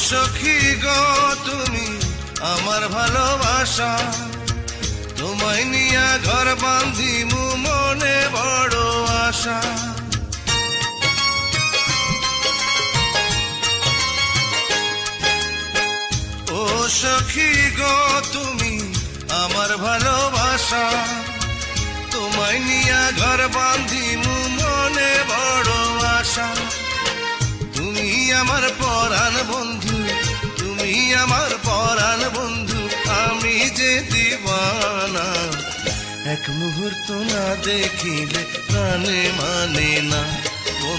সখী গো তুমি আমার ভালোবাসা, তোমায় নিয়া ঘর বাঁধিমু মনে বড় আশা। ও সখী গো তুমি আমার ভালোবাসা, তোমায় নিয়া ঘর বাঁধিমু মনে বড় আশা। তুমি আমার পরাণ বন্ধু, তুমি আমার পরাণ বন্ধু, আমি যে দিওয়ানা। এক মুহূর্ত না দেখিলে প্রাণে মানে না বন্ধু।